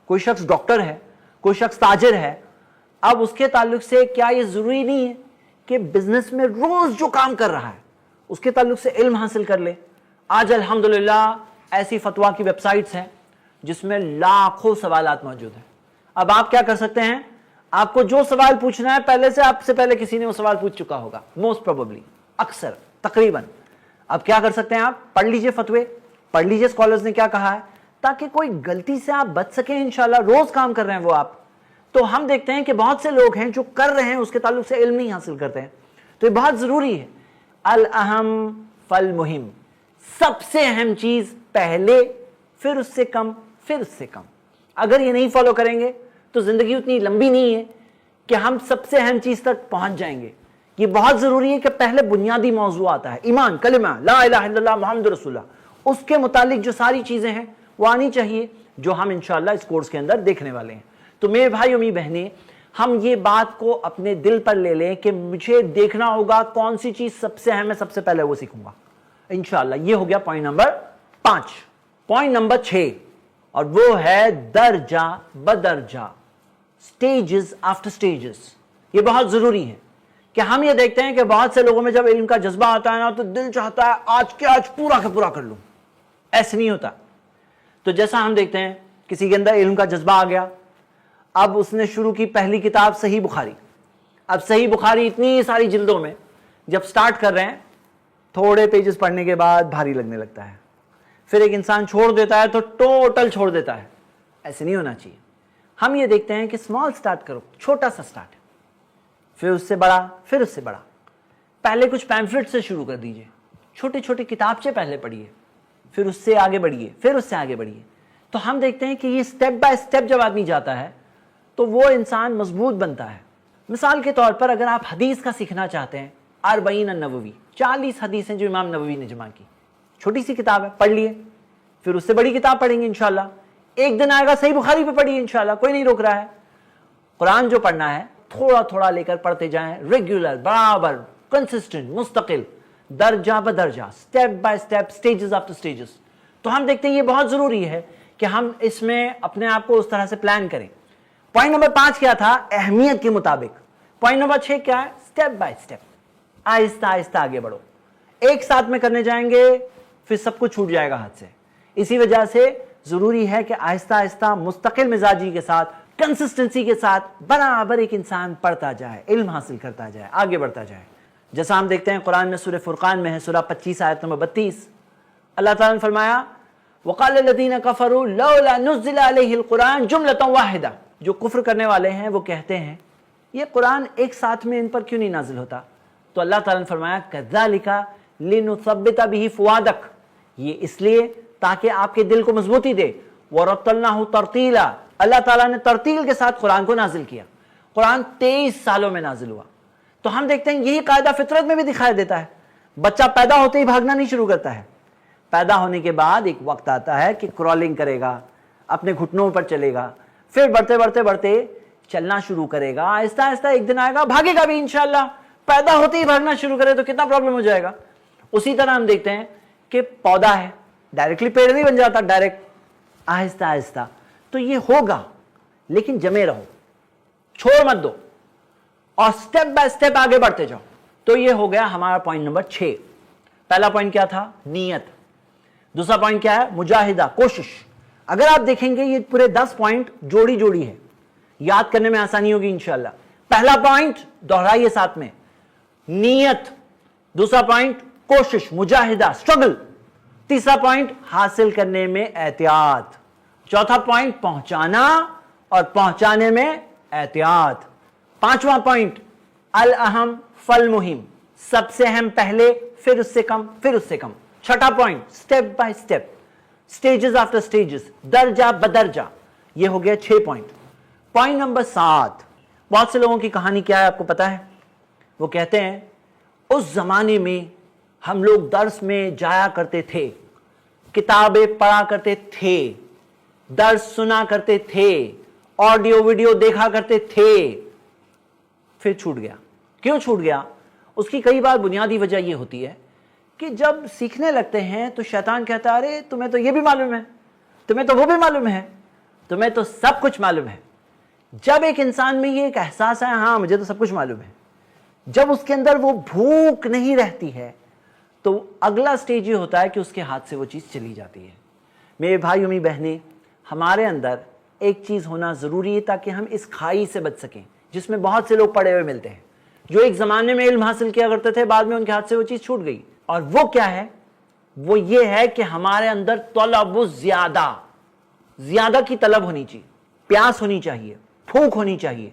کوئی شخص ڈاکٹر ہے، کوئی شخص تاجر ہے. اب اس کے تعلق سے کیا یہ ضروری نہیں ہے کہ بزنس میں روز جو کام کر رہا ہے اس کے تعلق سے علم حاصل کر لے؟ آج الحمدللہ ایسی فتویٰ کی ویب سائٹس ہیں جس میں لاکھوں سوالات موجود ہیں. اب آپ کیا کر سکتے ہیں؟ آپ کو جو سوال پوچھنا ہے پہلے سے، آپ سے پہلے کسی نے وہ سوال پوچھ چکا ہوگا، موسٹ پروبیبلی، اکثر، تقریباً. اب کیا کر سکتے ہیں؟ آپ پڑھ لیجئے فتوے، پڑھ لیجئے اسکالرز نے کیا کہا ہے، تاکہ کوئی غلطی سے آپ بچ سکیں. انشاءاللہ روز کام کر رہے ہیں وہ آپ. تو ہم دیکھتے ہیں کہ بہت سے لوگ ہیں جو کر رہے ہیں اس کے تعلق سے علم نہیں حاصل کرتے ہیں. تو یہ بہت ضروری ہے. الاہم فالمہم، سب سے اہم چیز پہلے، پھر اس سے کم، پھر اس سے کم. اگر یہ نہیں فالو کریں گے تو زندگی اتنی لمبی نہیں ہے کہ ہم سب سے اہم چیز تک پہنچ جائیں گے. یہ بہت ضروری ہے کہ پہلے بنیادی موضوع آتا ہے، ایمان، کلمہ لا الہ الا اللہ محمد رسول اللہ، اس کے متعلق جو ساری چیزیں ہیں وہ آنی چاہیے، جو ہم انشاءاللہ اس کورس کے اندر دیکھنے والے ہیں. تو میرے بھائی اور میری بہنیں، ہم یہ بات کو اپنے دل پر لے لیں کہ مجھے دیکھنا ہوگا کون سی چیز سب سے اہم ہے، سب سے پہلے وہ سیکھوں گا انشاءاللہ. یہ ہو گیا پوائنٹ نمبر 5. پوائنٹ نمبر 6، اور وہ ہے درجہ بدرجہ، سٹیجز آفٹر سٹیجز. یہ بہت ضروری ہے کہ ہم یہ دیکھتے ہیں کہ بہت سے لوگوں میں جب علم کا جذبہ آتا ہے نا تو دل چاہتا ہے آج کے آج پورا کا پورا کر لوں. ایسے نہیں ہوتا. تو جیسا ہم دیکھتے ہیں کسی کے اندر علم کا جذبہ آ گیا، اب اس نے شروع کی پہلی کتاب صحیح بخاری. اب صحیح بخاری اتنی ساری جلدوں میں جب سٹارٹ کر رہے ہیں، تھوڑے پیجز پڑھنے کے بعد بھاری لگنے لگتا ہے. پھر ایک انسان چھوڑ دیتا ہے تو ٹوٹل چھوڑ دیتا ہے. ایسے نہیں ہونا چاہیے. ہم یہ دیکھتے ہیں کہ سمال سٹارٹ کرو، چھوٹا سا سٹارٹ، پھر اس سے بڑا، پھر اس سے بڑا. پہلے کچھ پیمفلٹ سے شروع کر دیجئے، چھوٹے چھوٹے کتابچے پہلے پڑھیے، پھر اس سے آگے بڑھیے، پھر اس سے آگے بڑھیے. تو ہم دیکھتے ہیں کہ یہ سٹیپ بائی سٹیپ جب آدمی جاتا ہے تو وہ انسان مضبوط بنتا ہے. مثال کے طور پر اگر آپ حدیث کا سیکھنا چاہتے ہیں، 40 النووی، 40 حدیثیں جو امام نووی نے جمع کی، چھوٹی سی کتاب ہے، پڑھ لیے. پھر اس سے بڑی کتاب پڑھیں گے انشاءاللہ. ایک دن آئے گا صحیح بخاری پہ پڑھیے انشاءاللہ، کوئی نہیں روک رہا ہے. قرآن جو پڑھنا ہے تھوڑا تھوڑا لے کر پڑھتے جائیں، ریگولر، برابر، کنسسٹنٹ، مستقل، درجہ بدرجہ، step by step, stages after stages. تو ہم دیکھتے ہیں یہ بہت ضروری ہے کہ ہم اس میں اپنے آپ کو اس طرح سے پلان کریں. پوائنٹ نمبر 5 کیا تھا؟ اہمیت کے مطابق. پوائنٹ نمبر 6 کیا ہے؟ سٹیپ بائی سٹیپ، آہستہ آہستہ آگے بڑھو. ایک ساتھ میں کرنے جائیں گے پھر سب کچھ چھوٹ جائے گا ہاتھ سے. اسی وجہ سے ضروری ہے کہ آہستہ آہستہ مستقل مزاجی کے ساتھ، کنسسٹنسی کے ساتھ برابر ایک انسان پڑھتا جائے، علم حاصل کرتا جائے، آگے بڑھتا جائے. جیسا ہم دیکھتے ہیں قرآن میں سورہ فرقان میں ہے، سورہ 25 آیت نمبر 32، اللہ تعالیٰ نے فرمایا وَقَالَ الَّذِينَ كَفَرُوا لَوْلَا نُزِّلَ عَلَيْهِ الْقُرْآنُ جُمْلَةً وَاحِدَةً. جو کفر کرنے والے ہیں وہ کہتے ہیں یہ قرآن ایک ساتھ میں ان پر کیوں نہیں نازل ہوتا؟ تو اللہ تعالیٰ نے فرمایا كَذَلِكَ لِنُثَبِّتَ بِهِ فُؤَادَكَ، یہ اس لیے تاکہ آپ کے دل کو مضبوطی دے. وَرَتَّلْنَاهُ تَرْتِيلًا، اللہ تعالیٰ نے ترتیل کے ساتھ قرآن کو نازل کیا. قرآن 23 سالوں میں نازل ہوا. تو ہم دیکھتے ہیں یہی قاعدہ فطرت میں بھی دکھائی دیتا ہے. بچہ پیدا ہوتے ہی بھاگنا نہیں شروع کرتا ہے. پیدا ہونے کے بعد ایک وقت آتا ہے کہ کرالنگ کرے گا، اپنے گھٹنوں پر چلے گا، پھر بڑھتے بڑھتے بڑھتے چلنا شروع کرے گا. آہستہ آہستہ ایک دن آئے گا بھاگے گا بھی انشاءاللہ. پیدا ہوتے ہی بھاگنا شروع کرے تو کتنا پرابلم ہو جائے گا. اسی طرح ہم دیکھتے ہیں کہ پودا ہے، ڈائریکٹلی پیڑ نہیں بن جاتا ڈائریکٹ، آہستہ آہستہ. تو یہ ہوگا، لیکن جمے رہو، چھوڑ مت دو، اور سٹیپ بائی سٹیپ آگے بڑھتے جاؤ. تو یہ ہو گیا ہمارا پوائنٹ نمبر 6. پہلا پوائنٹ کیا تھا؟ نیت. دوسرا پوائنٹ کیا ہے؟ مجاہدہ، کوشش. اگر آپ دیکھیں گے یہ پورے 10 پوائنٹ جوڑی جوڑی ہے، یاد کرنے میں آسانی ہوگی انشاءاللہ. پہلا پوائنٹ دہرائیے ساتھ میں، نیت. دوسرا پوائنٹ کوشش، مجاہدہ، سٹرگل. تیسرا پوائنٹ حاصل کرنے میں احتیاط. چوتھا پوائنٹ پہنچانا اور پہنچانے میں احتیاط. پانچواں پوائنٹ الاہم فالمہم، سب سے اہم پہلے، پھر اس سے کم، پھر اس سے کم. چھٹا point step by step, stages after stages, درجہ بدرجہ. یہ ہو گیا 6 پوائنٹ. Point number 7. بہت سے لوگوں کی کہانی کیا ہے آپ کو پتا ہے؟ وہ کہتے ہیں اس زمانے میں ہم لوگ درس میں جایا کرتے تھے، کتابیں پڑھا کرتے تھے، درس سنا کرتے تھے، آڈیو ویڈیو دیکھا کرتے تھے، پھر چھوٹ گیا. کیوں چھوٹ گیا؟ اس کی کئی بار بنیادی وجہ یہ ہوتی ہے کہ جب سیکھنے لگتے ہیں تو شیطان کہتا ہے ارے تمہیں تو یہ بھی معلوم ہے، تمہیں تو وہ بھی معلوم ہے، تمہیں تو سب کچھ معلوم ہے. جب ایک انسان میں یہ ایک احساس ہے ہاں مجھے تو سب کچھ معلوم ہے، جب اس کے اندر وہ بھوک نہیں رہتی ہے تو اگلا سٹیج یہ ہوتا ہے کہ اس کے ہاتھ سے وہ چیز چلی جاتی ہے. میرے بھائی امی بہنیں، ہمارے اندر ایک چیز ہونا ضروری ہے تاکہ ہم اس کھائی سے بچ سکیں جس میں بہت سے لوگ پڑے ہوئے ملتے ہیں، جو ایک زمانے میں علم حاصل کیا کرتے تھے، بعد میں ان کے ہاتھ سے وہ چیز چھوٹ گئی. اور وہ کیا ہے؟ وہ یہ ہے کہ ہمارے اندر طلب زیادہ کی طلب ہونی چاہیے، پیاس ہونی چاہیے، بھوک ہونی چاہیے.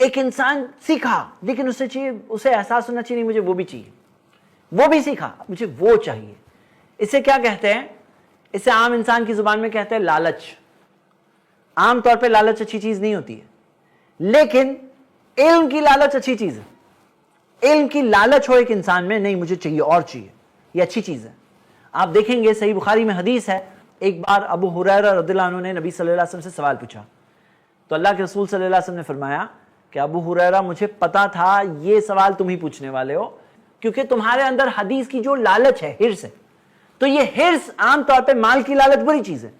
ایک انسان سیکھا لیکن اسے احساس ہونا چاہیے مجھے وہ بھی چاہیے، وہ بھی سیکھا مجھے وہ چاہیے. اسے کیا کہتے ہیں؟ اسے عام انسان کی زبان میں کہتے ہیں لالچ. عام طور پہ لالچ اچھی چیز نہیں ہوتی ہے، لیکن علم کی لالچ اچھی چیز ہے. علم کی لالچ ہو ایک انسان میں، نہیں مجھے چاہیے اور چاہیے، یہ اچھی چیز ہے. آپ دیکھیں گے صحیح بخاری میں حدیث ہے، ایک بار ابو ہریرہ رضی اللہ عنہ نے نبی صلی اللہ علیہ وسلم سے سوال پوچھا تو اللہ کے رسول صلی اللہ علیہ وسلم نے فرمایا کہ ابو ہریرہ مجھے پتا تھا یہ سوال تم ہی پوچھنے والے ہو، کیونکہ تمہارے اندر حدیث کی جو لالچ ہے، حرص ہے. تو یہ حرص عام طور پہ مال کی لالچ بری چیز ہے،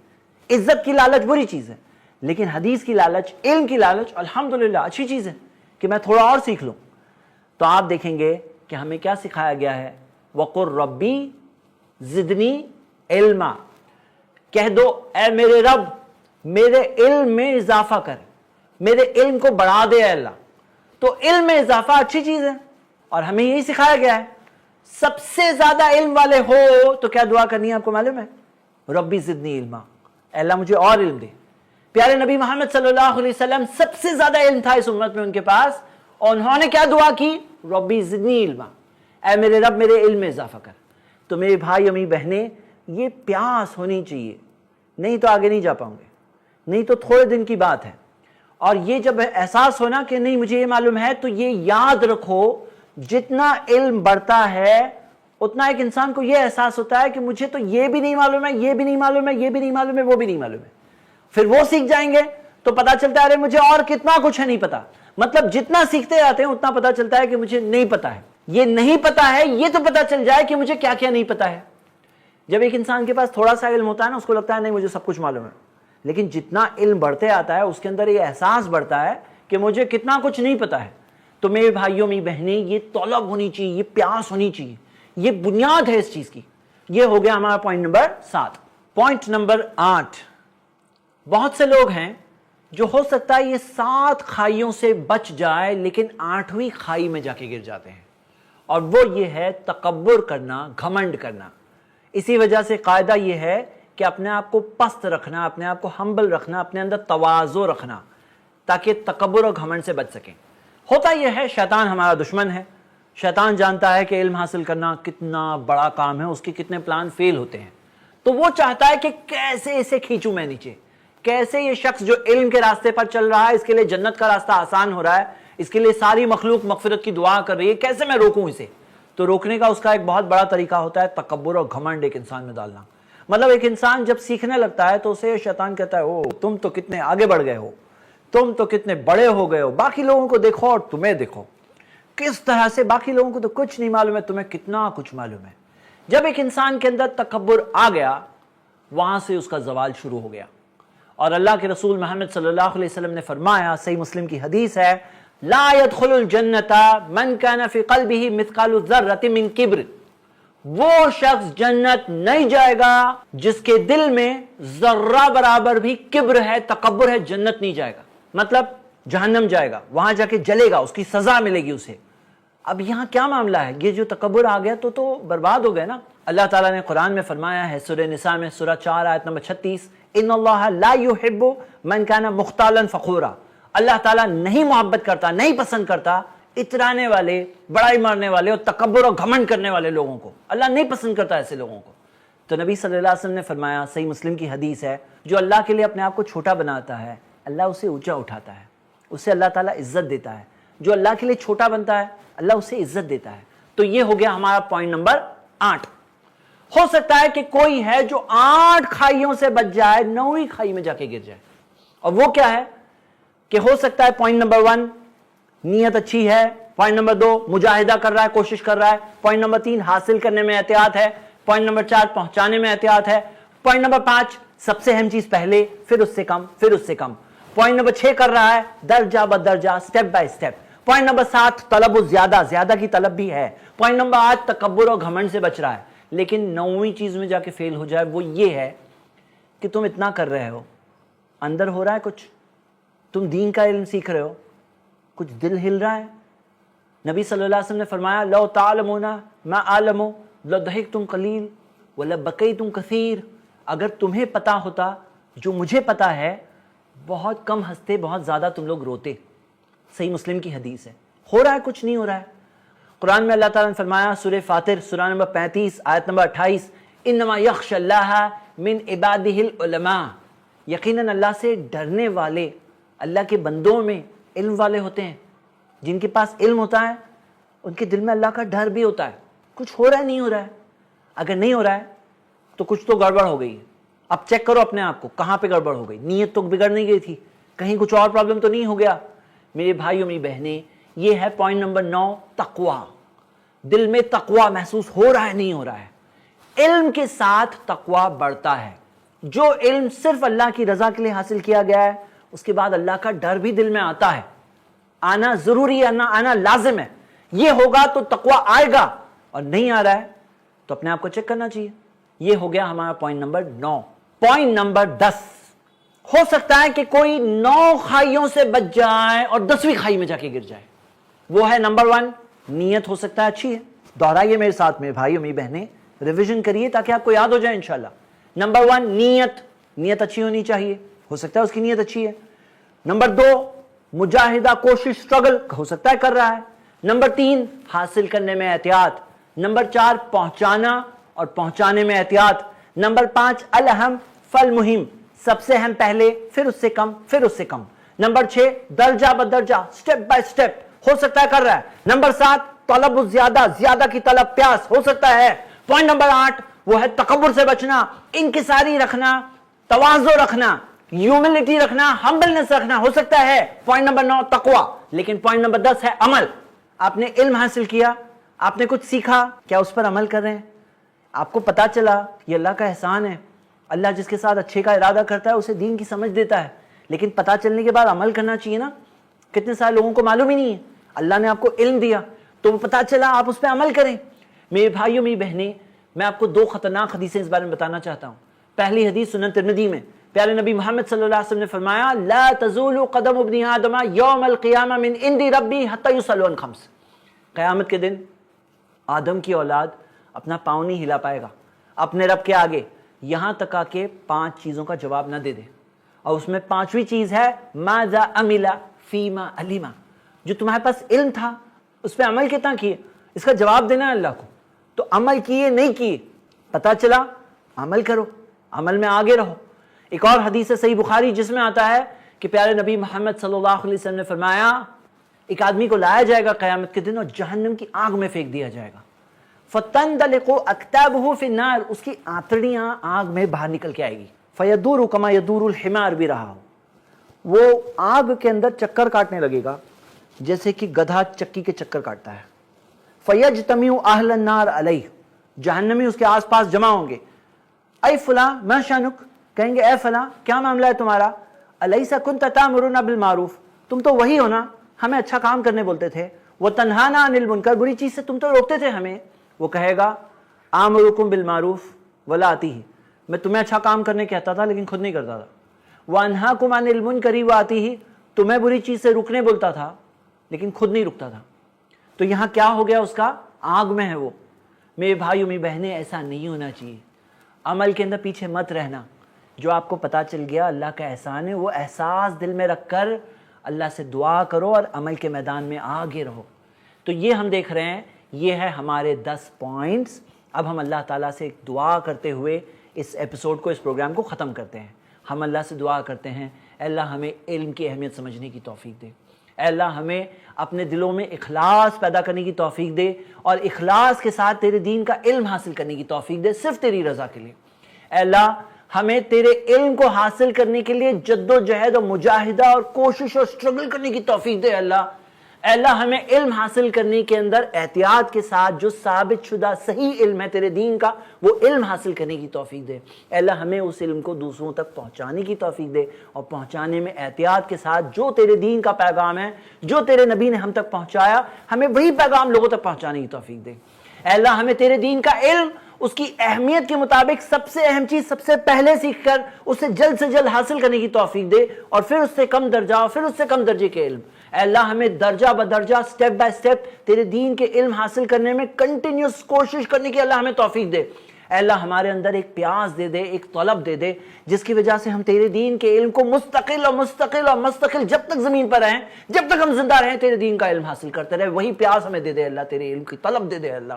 عزت کی لالچ بری چیز ہے، لیکن حدیث کی لالچ، علم کی لالچ الحمدللہ اچھی چیز ہے کہ میں تھوڑا اور سیکھ لوں. تو آپ دیکھیں گے کہ ہمیں کیا سکھایا گیا ہے؟ وَقُلْ رَبِّ زِدْنِی عِلْمًا، کہہ دو اے میرے رب میرے علم میں اضافہ کر، میرے علم کو بڑھا دے اے اللہ. تو علم میں اضافہ اچھی چیز ہے اور ہمیں یہی سکھایا گیا ہے. سب سے زیادہ علم والے ہو تو کیا دعا کرنی ہے آپ کو معلوم ہے؟ ربی زدنی علما، اے اللہ مجھے اور علم دے. پیارے نبی محمد صلی اللہ علیہ وسلم سب سے زیادہ علم تھا اس امت میں ان کے پاس، اور انہوں نے کیا دعا کی؟ ربی زدنی علما، اے میرے رب میرے علم میں اضافہ کر. تو میرے بھائی امی بہنیں، یہ پیاس ہونی چاہیے، نہیں تو آگے نہیں جا پاؤں گے، نہیں تو تھوڑے دن کی بات ہے. اور یہ جب احساس ہونا کہ نہیں مجھے یہ معلوم ہے، تو یہ یاد رکھو جتنا علم بڑھتا ہے اتنا ایک انسان کو یہ احساس ہوتا ہے کہ مجھے تو یہ بھی نہیں معلوم ہے، یہ بھی نہیں معلوم ہے، یہ بھی نہیں معلوم ہے، وہ بھی نہیں معلوم ہے. پھر وہ سیکھ جائیں گے تو پتا چلتا ہے ارے مجھے اور کتنا کچھ ہے نہیں پتا. مطلب جتنا سیکھتے جاتے ہیں اتنا پتا چلتا ہے کہ مجھے نہیں پتا ہے، یہ نہیں پتا ہے، یہ تو پتا چل جائے کہ مجھے کیا کیا نہیں پتا ہے. جب ایک انسان کے پاس تھوڑا سا علم ہوتا ہے نا، اس کو لگتا ہے نہیں مجھے سب کچھ معلوم ہے، لیکن جتنا علم بڑھتے آتا ہے اس کے اندر یہ احساس بڑھتا ہے کہ مجھے کتنا کچھ نہیں پتا ہے. تو میرے بھائیوں میری بہنیں، یہ طلب ہونی چاہیے، یہ پیاس ہونی چاہیے، یہ بنیاد ہے اس چیز کی. یہ ہو گیا ہمارا پوائنٹ نمبر 7. Point number 8. بہت سے لوگ ہیں جو ہو سکتا ہے یہ 7 کھائیوں سے بچ جائے لیکن 8ویں کھائی میں جا کے گر جاتے ہیں، اور وہ یہ ہے تکبر کرنا، گھمنڈ کرنا. اسی وجہ سے قاعدہ یہ ہے کہ اپنے آپ کو پست رکھنا، اپنے آپ کو ہمبل رکھنا، اپنے اندر تواضع رکھنا، تاکہ تکبر اور گھمنڈ سے بچ سکیں. ہوتا یہ ہے شیطان ہمارا دشمن ہے. شیطان جانتا ہے کہ علم حاصل کرنا کتنا بڑا کام ہے، اس کے کتنے پلان فیل ہوتے ہیں. تو وہ چاہتا ہے کہ کیسے اسے کھینچوں میں نیچے، کیسے یہ شخص جو علم کے راستے پر چل رہا ہے، اس کے لیے جنت کا راستہ آسان ہو رہا ہے، اس کے لیے ساری مخلوق مغفرت کی دعا کر رہی ہے، کیسے میں روکوں اسے. تو روکنے کا اس کا ایک بہت بڑا طریقہ ہوتا ہے تکبر اور گھمنڈ ایک انسان میں ڈالنا. مطلب ایک انسان جب سیکھنے لگتا ہے تو اسے شیطان کہتا ہے او تم تو کتنے آگے بڑھ گئے ہو، تم تو کتنے بڑے ہو گئے ہو، باقی لوگوں کو دیکھو اور تمہیں دیکھو کس طرح سے، باقی لوگوں کو تو کچھ نہیں معلوم ہے، تمہیں کتنا کچھ معلوم ہے. جب ایک انسان کے اندر تکبر آ گیا، وہاں سے اس کا زوال شروع ہو گیا. اور اللہ کے رسول محمد صلی اللہ علیہ وسلم نے فرمایا، صحیح مسلم کی حدیث ہے، لا يدخل الجنت من كان في قلبه مثقال ذرة من کبر. وہ شخص جنت نہیں جائے گا جس کے دل میں ذرہ برابر بھی کبر ہے، تکبر ہے، جنت نہیں جائے گا. مطلب جہنم جائے گا، وہاں جا کے جلے گا، اس کی سزا ملے گی اسے. اب یہاں کیا معاملہ ہے؟ یہ جو تکبر آ گیا تو برباد ہو گئے نا. اللہ تعالیٰ نے قرآن میں فرمایا ہے سورہ نساء میں سورہ 4 آیت نمبر 36، ان اللہ لا يحب من كان مختالا فخورا. اللہ تعالیٰ نہیں محبت کرتا، نہیں پسند کرتا اترانے والے، بڑائی مارنے والے اور تکبر اور گھمنڈ کرنے والے لوگوں کو. اللہ نہیں پسند کرتا ایسے لوگوں کو. تو نبی صلی اللہ علیہ وسلم نے فرمایا، صحیح مسلم کی حدیث ہے، جو اللہ کے لیے اپنے آپ کو چھوٹا بناتا ہے اللہ اسے اونچا اٹھاتا ہے، اسے اللہ تعالیٰ عزت دیتا ہے۔ جو اللہ کے لیے چھوٹا بنتا ہے اللہ اسے عزت دیتا ہے۔ تو یہ ہو گیا ہمارا پوائنٹ نمبر 8۔ ہو سکتا ہے کہ کوئی ہے جو 8 کھائیوں سے بچ جائے، 9ویں کھائی میں جا کے گر جائے، اور وہ کیا ہے کہ ہو سکتا ہے پوائنٹ نمبر 1 نیت اچھی ہے، پوائنٹ نمبر 2 مجاہدہ کر رہا ہے، کوشش کر رہا ہے، پوائنٹ نمبر 3 حاصل کرنے میں احتیاط ہے، پوائنٹ نمبر 4 پہنچانے میں احتیاط ہے، پوائنٹ نمبر 5 سب سے اہم چیز پہلے، پھر اس سے کم، پھر اس سے کم، پوائنٹ نمبر 6 کر رہا ہے درجہ بدرجہ، step by step, point number 7 طلب و زیادہ کی طلب بھی ہے، پوائنٹ نمبر 8 تکبر اور گھمنڈ سے بچ رہا ہے، لیکن 9ویں چیز میں جا کے فیل ہو جائے، وہ یہ ہے کہ تم اتنا کر رہے ہو، اندر ہو رہا ہے کچھ، تم دین کا علم سیکھ رہے ہو، کچھ دل ہل رہا ہے۔ نبی صلی اللہ علیہ وسلم نے فرمایا لو تعلمون ما اعلم لضحکتم قلیل ولبکیتم کثیر، اگر تمہیں پتا ہوتا جو مجھے پتا ہے بہت کم ہنستے، بہت زیادہ تم لوگ روتے۔ صحیح مسلم کی حدیث ہے۔ ہو رہا ہے کچھ نہیں ہو رہا ہے۔ قرآن میں اللہ تعالیٰ نے فرمایا سورہ فاطر سورہ نمبر 35 آیت نمبر 28 انما یخشی اللہ من عبادہ العلماء، یقیناً اللہ سے ڈرنے والے اللہ کے بندوں میں علم والے ہوتے ہیں۔ جن کے پاس علم ہوتا ہے ان کے دل میں اللہ کا ڈر بھی ہوتا ہے۔ کچھ ہو رہا ہے نہیں ہو رہا ہے؟ اگر نہیں ہو رہا ہے تو کچھ تو گڑبڑ ہو گئی ہے۔ اب چیک کرو اپنے آپ کو کہاں پہ گڑبڑ ہو گئی۔ نیت تو بگڑ نہیں گئی تھی، کہیں کچھ اور پرابلم تو نہیں ہو گیا؟ میرے بھائیوں میری بہنیں، یہ ہے پوائنٹ نمبر 9 تقوی۔ دل میں تقوی محسوس ہو رہا ہے نہیں ہو رہا ہے؟ علم کے ساتھ تقوی بڑھتا ہے۔ جو علم صرف اللہ کی رضا کے لیے حاصل کیا گیا ہے اس کے بعد اللہ کا ڈر بھی دل میں آتا ہے، آنا ضروری ہے، آنا لازم ہے۔ یہ ہوگا تو تقوی آئے گا، اور نہیں آ رہا ہے تو اپنے آپ کو چیک کرنا چاہیے۔ یہ ہو گیا ہمارا پوائنٹ نمبر 9۔ پوائنٹ نمبر 10، ہو سکتا ہے کہ کوئی 9 کھائیوں سے بچ جائے اور 10ویں کھائی میں جا کے گر جائے۔ وہ ہے نمبر 1 نیت ہو سکتا ہے اچھی ہے، دہرائیے میرے ساتھ میں بھائیوں میری بہنیں، ریویژن کریے تاکہ آپ کو یاد ہو جائے انشاءاللہ۔ نمبر 1 نیت اچھی ہونی چاہیے، ہو سکتا ہے اس کی نیت اچھی ہے۔ نمبر 2 مجاہدہ، کوشش، سٹرگل، ہو سکتا ہے کر رہا ہے۔ نمبر 3 حاصل کرنے میں احتیاط۔ نمبر 4 پہنچانا اور پہنچانے میں احتیاط۔ نمبر 5 الاہم فالمہم، سب سے اہم پہلے، پھر اس سے کم، پھر اس سے کم۔ نمبر 6 درجہ بدرجہ، سٹیپ بائی سٹیپ، ہو سکتا ہے کر رہا ہے۔ نمبر 7 طلب زیادہ کی طلب، پیاس، ہو سکتا ہے۔ پوائنٹ نمبر 8 وہ ہے تکبر سے بچنا، انکساری رکھنا، تواضع رکھنا، ہیوملٹی رکھنا، ہمبلنس رکھنا، ہو سکتا ہے۔ پوائنٹ نمبر 9 تقوی۔ لیکن پوائنٹ نمبر 10 ہے عمل۔ آپ نے علم حاصل کیا، آپ نے کچھ سیکھا، کیا اس پر عمل کر رہے ہیں؟ آپ کو پتا چلا یہ اللہ کا احسان ہے، اللہ جس کے ساتھ اچھے کا ارادہ کرتا ہے اسے دین کی سمجھ دیتا ہے، لیکن پتا چلنے کے بعد عمل کرنا چاہیے نا۔ کتنے سارے لوگوں کو معلوم ہی نہیں ہے، اللہ نے آپ کو علم دیا تو پتا چلا، آپ اس پہ عمل کریں۔ میرے بھائیوں میری بہنیں، میں آپ کو 2 خطرناک حدیثیں اس بارے میں بتانا چاہتا ہوں۔ پہلی حدیث سنن ترمذی میں پیارے نبی محمد صلی اللہ علیہ وسلم نے فرمایا لا تزول قدم ابن آدم یوم القیامہ من عند ربی حتی یسأل عن 5۔ قیامت کے دن آدم کی اولاد اپنا پاؤں نہیں ہلا پائے گا اپنے رب کے آگے یہاں تک آ کے 5 چیزوں کا جواب نہ دے دے، اور اس میں 5ویں چیز ہے ماذا عمل فیما علم، جو تمہارے پاس علم تھا اس پہ عمل کتنا کیے، اس کا جواب دینا ہے اللہ کو۔ تو عمل کیے نہیں کیے، پتا چلا عمل کرو، عمل میں آگے رہو۔ ایک اور حدیث ہے صحیح بخاری جس میں آتا ہے کہ پیارے نبی محمد صلی اللہ علیہ وسلم نے فرمایا ایک آدمی کو لایا جائے گا قیامت کے دن اور جہنم کی آگ میں پھینک دیا جائے گا، فَتَنْدَلِقُ أَكْتَابُهُ فِي النَّارِ، اس کی آنتڑیاں آگ میں باہر نکل کے آئے گی، فَيَدُورُ كَمَا يَدُورُ الْحِمَارُ بِرَاهُ، وہ آگ کے اندر چکر کاٹنے لگے گا جیسے کہ گدھا چکی کے چکر کاٹتا ہے۔ فَيَجْتَمِعُ أَهْلَ النَّارِ عَلَيْهِ، جہنمی اس کے آس پاس جمع ہوں گے۔ اے فلاں ما شانک، کہیں گے اے فلاں کیا معاملہ ہے تمہارا؟ الیس کنت تأمرنا بالمعروف، تم تو وہی ہو نا ہمیں اچھا کام کرنے بولتے تھے، وتنہانا عن المنکر، بری چیز سے تم تو روکتے تھے ہمیں۔ وہ کہے گا آمرکم بالمعروف ولا آتیہ، میں تمہیں اچھا کام کرنے کہتا تھا لیکن خود نہیں کرتا تھا، وانہاکم عن المنکر وآتیہ، تمہیں بری چیز سے رکنے بولتا تھا لیکن خود نہیں رکتا تھا۔ تو یہاں کیا ہو گیا اس کا؟ آگ میں ہے وہ۔ میرے بھائیوں میری بہنیں ایسا نہیں ہونا چاہیے، عمل کے اندر پیچھے مت رہنا۔ جو آپ کو پتا چل گیا اللہ کا احسان ہے، وہ احساس دل میں رکھ کر اللہ سے دعا کرو اور عمل کے میدان میں آگے رہو۔ تو یہ ہم دیکھ رہے ہیں، یہ ہے ہمارے 10 پوائنٹس اب ہم اللہ تعالیٰ سے ایک دعا کرتے ہوئے اس ایپیسوڈ کو، اس پروگرام کو ختم کرتے ہیں۔ ہم اللہ سے دعا کرتے ہیں، اے اللہ ہمیں علم کی اہمیت سمجھنے کی توفیق دے، اے اللہ ہمیں اپنے دلوں میں اخلاص پیدا کرنے کی توفیق دے، اور اخلاص کے ساتھ تیرے دین کا علم حاصل کرنے کی توفیق دے، صرف تیری رضا کے لیے۔ اے اللہ ہمیں تیرے علم کو حاصل کرنے کے لیے جد و جہد اور مجاہدہ اور کوشش اور اسٹرگل کرنے کی توفیق دے۔ اے اللہ ہمیں علم حاصل کرنے کے اندر احتیاط کے ساتھ جو ثابت شدہ صحیح علم ہے تیرے دین کا، وہ علم حاصل کرنے کی توفیق دے۔ اے اللہ ہمیں اس علم کو دوسروں تک پہنچانے کی توفیق دے، اور پہنچانے میں احتیاط کے ساتھ جو تیرے دین کا پیغام ہے، جو تیرے نبی نے ہم تک پہنچایا، ہمیں وہی پیغام لوگوں تک پہنچانے کی توفیق دے۔ اے اللہ ہمیں تیرے دین کا علم اس کی اہمیت کے مطابق سب سے اہم چیز سب سے پہلے سیکھ کر اسے جلد سے جلد حاصل کرنے کی توفیق دے، اور پھر اس سے کم درجہ اور پھر اس سے کم درجے کے علم۔ اے اللہ ہمیں درجہ بدرجہ سٹیپ بائی سٹیپ تیرے دین کے علم حاصل کرنے میں کنٹینیوس کوشش کرنے کی اللہ ہمیں توفیق دے۔ اے اللہ ہمارے اندر ایک پیاس دے دے، ایک طلب دے دے، جس کی وجہ سے ہم تیرے دین کے علم کو مستقل جب تک زمین پر رہیں، جب تک ہم زندہ رہیں، تیرے دین کا علم حاصل کرتے رہے۔ وہی پیاس ہمیں دے دے اللہ، تیرے علم کی طلب دے دے اللہ۔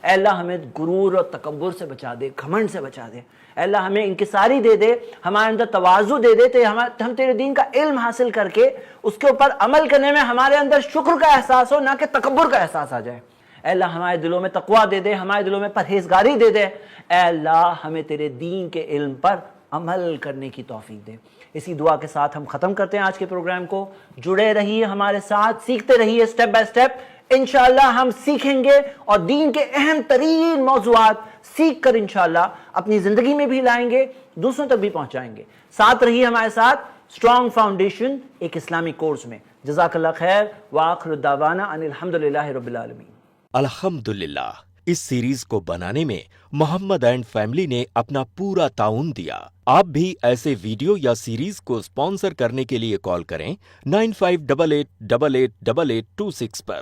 اے اللہ ہمیں غرور اور تکبر سے بچا دے، گھمنڈ سے بچا دے۔ اے اللہ ہمیں انکساری دے دے، ہمارے اندر تواضع دے دے، ہم تیرے دین کا علم حاصل کر کے اس کے اوپر عمل کرنے میں ہمارے اندر شکر کا احساس ہو، نہ کہ تکبر کا احساس آ جائے۔ اے اللہ ہمارے دلوں میں تقویٰ دے دے، ہمارے دلوں میں پرہیزگاری دے دے۔ اے اللہ ہمیں تیرے دین کے علم پر عمل کرنے کی توفیق دے۔ اسی دعا کے ساتھ ہم ختم کرتے ہیں آج کے پروگرام کو۔ جڑے رہیے ہمارے ساتھ، سیکھتے رہیے سٹیپ بائی سٹیپ۔ انشاءاللہ ہم سیکھیں گے اور دین کے اہم ترین موضوعات سیکھ کر انشاءاللہ اپنی زندگی میں بھی لائیں گے، دوسروں تک بھی پہنچائیں گے۔ ساتھ رہیے ہمارے ساتھ اسٹرانگ فاؤنڈیشن ایک اسلامی کورس میں۔ جزاک اللہ خیر، وآخر دعوانا ان الحمدللہ رب العالمین۔ الحمدللہ، اس سیریز کو بنانے میں محمد اینڈ فیملی نے اپنا پورا تعاون دیا۔ آپ بھی ایسے ویڈیو یا سیریز کو اسپانسر کرنے کے لیے کال کریں 9588888826 پر۔